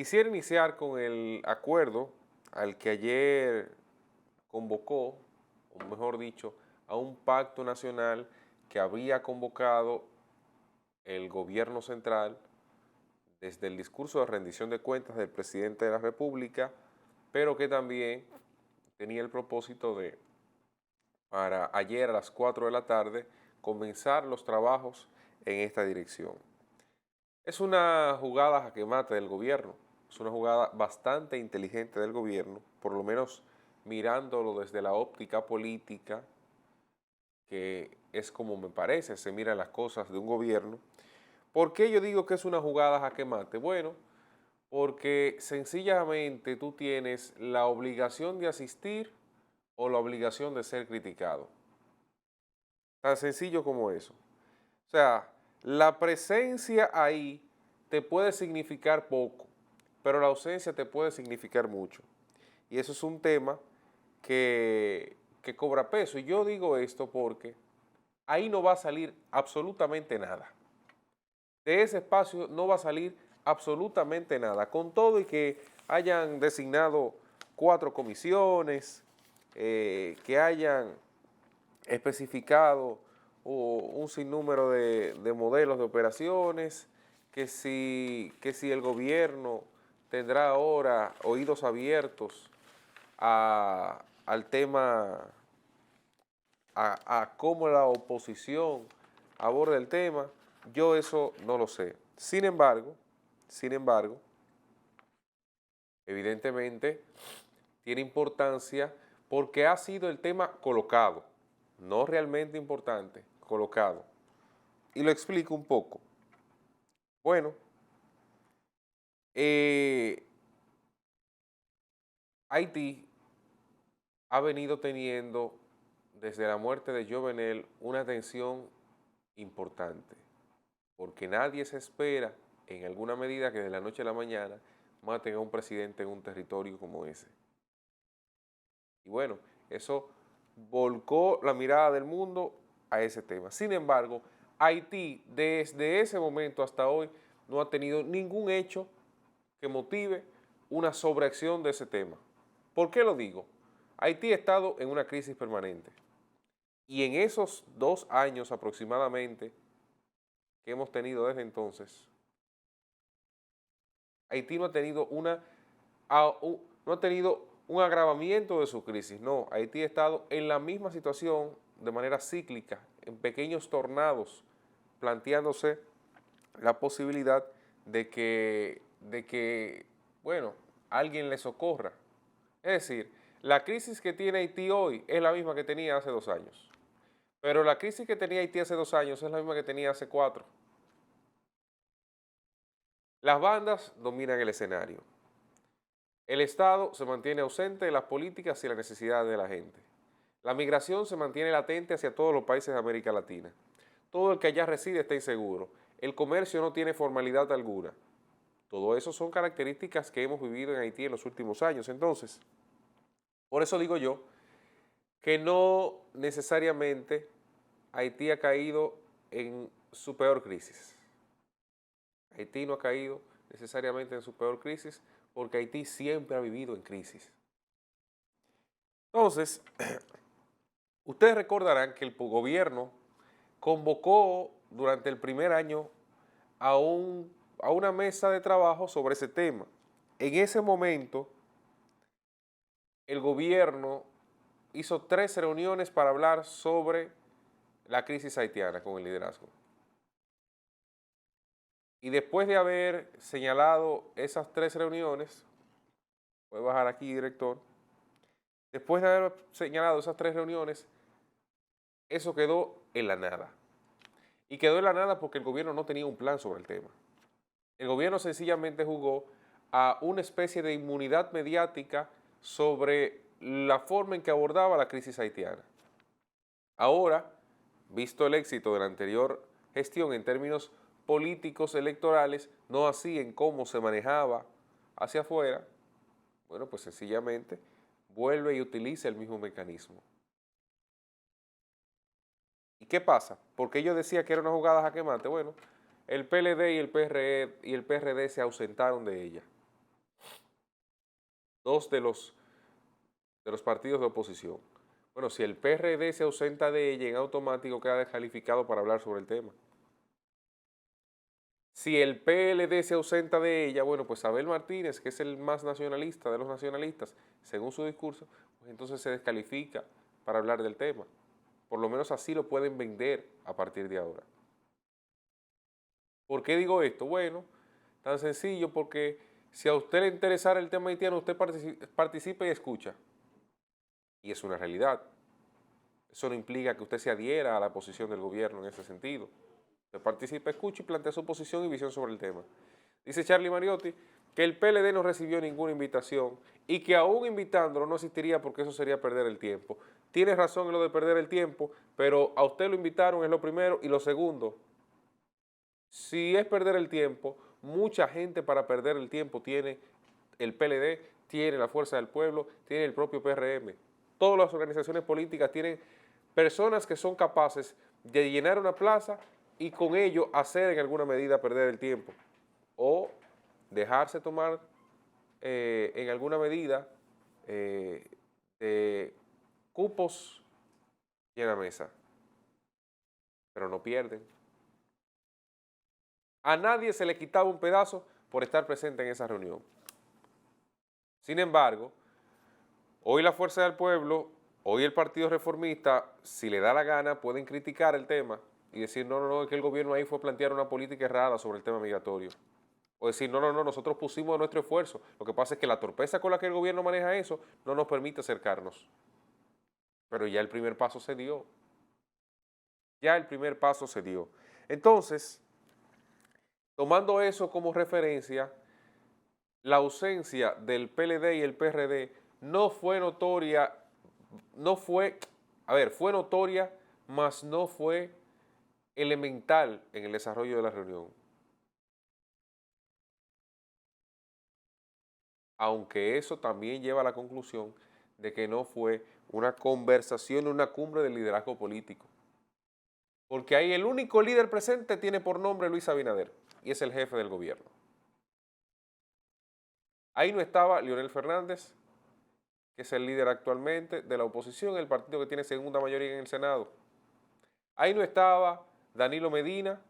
Quisiera iniciar con el acuerdo al que ayer convocó, o mejor dicho, a un pacto nacional que había convocado el gobierno central desde el discurso de rendición de cuentas del presidente de la República, pero que también tenía el propósito de, para ayer a las 4 de la tarde, comenzar los trabajos en esta dirección. Es una jugada jaque mate del gobierno, es una jugada bastante inteligente del gobierno, por lo menos mirándolo desde la óptica política, que es como me parece, se miran las cosas de un gobierno. ¿Por qué yo digo que es una jugada jaque mate? Bueno, porque sencillamente tú tienes la obligación de asistir o la obligación de ser criticado. Tan sencillo como eso. O sea, la presencia ahí te puede significar poco, pero la ausencia te puede significar mucho. Y eso es un tema que cobra peso. Y yo digo esto porque ahí no va a salir absolutamente nada. De ese espacio no va a salir absolutamente nada. Con todo y que hayan designado 4 comisiones, que hayan especificado un sinnúmero de modelos de operaciones, que si el gobierno tendrá ahora oídos abiertos al tema, a cómo la oposición aborda el tema, yo eso no lo sé. Sin embargo, evidentemente tiene importancia porque ha sido el tema colocado, no realmente importante, colocado. Y lo explico un poco. Bueno, eh, Haití ha venido teniendo desde la muerte de Jovenel una tensión importante, porque nadie se espera en alguna medida que de la noche a la mañana maten a un presidente en un territorio como ese. Y bueno, eso volcó la mirada del mundo a ese tema. Sin embargo, Haití desde ese momento hasta hoy no ha tenido ningún hecho que motive una sobreacción de ese tema. ¿Por qué lo digo? Haití ha estado en una crisis permanente y en esos 2 años aproximadamente que hemos tenido desde entonces, Haití no ha tenido no ha tenido un agravamiento de su crisis, no, Haití ha estado en la misma situación de manera cíclica, en pequeños tornados, planteándose la posibilidad de que, bueno, alguien le socorra. Es decir, la crisis que tiene Haití hoy es la misma que tenía hace 2 años, pero la crisis que tenía Haití hace 2 años es la misma que tenía hace 4. Las bandas dominan el escenario. El Estado se mantiene ausente de las políticas y las necesidades de la gente. La migración se mantiene latente hacia todos los países de América Latina. Todo el que allá reside está inseguro. El comercio no tiene formalidad alguna. Todo eso son características que hemos vivido en Haití en los últimos años. Entonces, por eso digo yo que no necesariamente Haití ha caído en su peor crisis. Haití no ha caído necesariamente en su peor crisis porque Haití siempre ha vivido en crisis. Entonces, ustedes recordarán que el gobierno convocó durante el primer año a, a una mesa de trabajo sobre ese tema. En ese momento, el gobierno hizo 3 reuniones para hablar sobre la crisis haitiana con el liderazgo. Y después de haber señalado esas 3 reuniones, voy a bajar aquí, director, después de haber señalado esas 3 reuniones, eso quedó en la nada. Y quedó en la nada porque el gobierno no tenía un plan sobre el tema. El gobierno sencillamente jugó a una especie de inmunidad mediática sobre la forma en que abordaba la crisis haitiana. Ahora, visto el éxito de la anterior gestión en términos políticos electorales, no así en cómo se manejaba hacia afuera, bueno, pues sencillamente vuelve y utiliza el mismo mecanismo. ¿Y qué pasa? Porque yo decía que era una jugada jaque mate. Bueno, el PLD y el PRD se ausentaron de ella. dos de los partidos de oposición. Bueno, si el PRD se ausenta de ella, en automático queda descalificado para hablar sobre el tema. Si el PLD se ausenta de ella, bueno, pues Abel Martínez, que es el más nacionalista de los nacionalistas, según su discurso, pues entonces se descalifica para hablar del tema. Por lo menos así lo pueden vender a partir de ahora. ¿Por qué digo esto? Bueno, tan sencillo porque si a usted le interesara el tema haitiano, usted participa y escucha. Y es una realidad. Eso no implica que usted se adhiera a la posición del gobierno en ese sentido. Usted participa, escucha y plantea su posición y visión sobre el tema. Dice Charlie Mariotti que el PLD no recibió ninguna invitación y que aún invitándolo no asistiría porque eso sería perder el tiempo. Tiene razón en lo de perder el tiempo, pero a usted lo invitaron, es lo primero, y lo segundo, si es perder el tiempo, mucha gente para perder el tiempo tiene el PLD, tiene la Fuerza del Pueblo, tiene el propio PRM. Todas las organizaciones políticas tienen personas que son capaces de llenar una plaza y con ello hacer en alguna medida perder el tiempo o dejarse tomar en alguna medida de cupos y en la mesa, pero no pierden. A nadie se le quitaba un pedazo por estar presente en esa reunión. Sin embargo, hoy la Fuerza del Pueblo, hoy el Partido Reformista, si le da la gana, pueden criticar el tema y decir, no, no, no, es que el gobierno ahí fue a plantear una política errada sobre el tema migratorio. O decir, no, no, no, nosotros pusimos nuestro esfuerzo. Lo que pasa es que la torpeza con la que el gobierno maneja eso no nos permite acercarnos. Pero ya el primer paso se dio. Ya el primer paso se dio. Entonces, tomando eso como referencia, la ausencia del PLD y el PRD no fue notoria, fue notoria, mas no fue elemental en el desarrollo de la reunión. Aunque eso también lleva a la conclusión de que no fue una conversación, una cumbre de liderazgo político. Porque ahí el único líder presente tiene por nombre Luis Abinader y es el jefe del gobierno. Ahí no estaba Leonel Fernández, que es el líder actualmente de la oposición, el partido que tiene segunda mayoría en el Senado. Ahí no estaba Danilo Medina,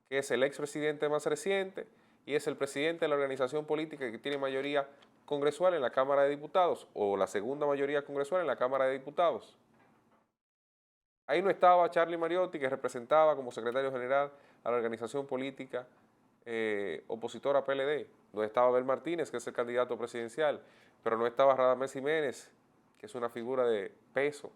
que es el expresidente más reciente y es el presidente de la organización política que tiene mayoría congresual en la Cámara de Diputados o la segunda mayoría congresual en la Cámara de Diputados. Ahí no estaba Charlie Mariotti, que representaba como secretario general a la organización política opositora PLD. No estaba Abel Martínez, que es el candidato presidencial, pero no estaba Radamés Jiménez, que es una figura de peso.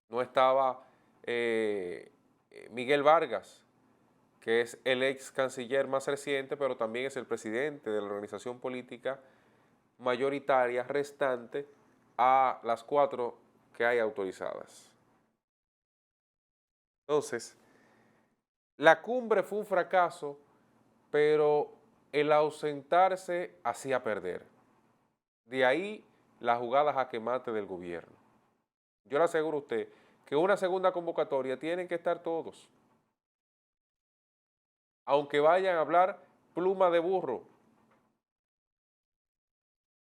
No estaba Miguel Vargas, que es el ex canciller más reciente, pero también es el presidente de la organización política mayoritaria restante a las 4 que hay autorizadas. Entonces, la cumbre fue un fracaso, pero el ausentarse hacía perder. De ahí la jugada jaque mate del gobierno. Yo le aseguro a usted que una segunda convocatoria tienen que estar todos. Aunque vayan a hablar pluma de burro.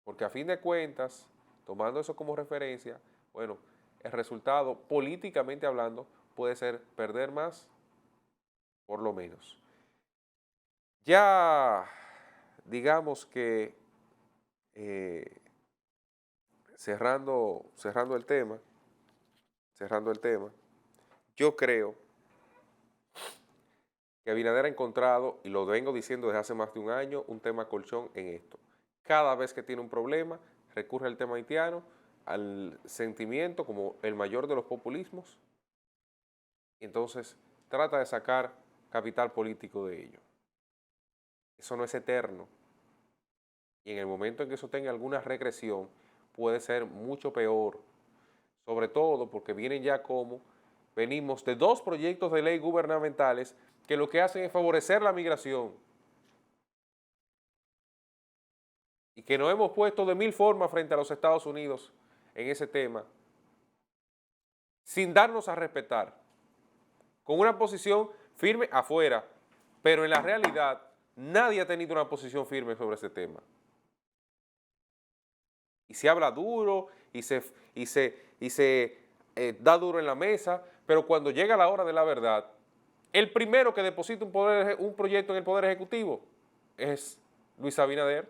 Porque a fin de cuentas, tomando eso como referencia, bueno, el resultado, políticamente hablando, puede ser perder más, por lo menos. Ya, digamos que cerrando el tema, yo creo que Abinader ha encontrado, y lo vengo diciendo desde hace más de un año, un tema colchón en esto. Cada vez que tiene un problema, recurre al tema haitiano, al sentimiento como el mayor de los populismos, y entonces trata de sacar capital político de ello. Eso no es eterno. Y en el momento en que eso tenga alguna regresión, puede ser mucho peor. Sobre todo porque vienen ya como venimos de 2 proyectos de ley gubernamentales que lo que hacen es favorecer la migración. Y que nos hemos puesto de 1000 formas frente a los Estados Unidos en ese tema, sin darnos a respetar, con una posición firme afuera, pero en la realidad nadie ha tenido una posición firme sobre ese tema. Y se habla duro y se da duro en la mesa, pero cuando llega la hora de la verdad, el primero que deposita un proyecto en el Poder Ejecutivo es Luis Abinader,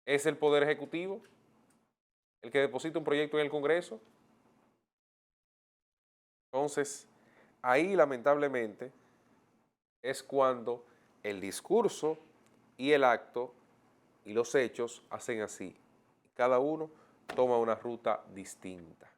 es el Poder Ejecutivo el que deposita un proyecto en el Congreso. Entonces, ahí lamentablemente es cuando el discurso y el acto y los hechos hacen así. Cada uno toma una ruta distinta.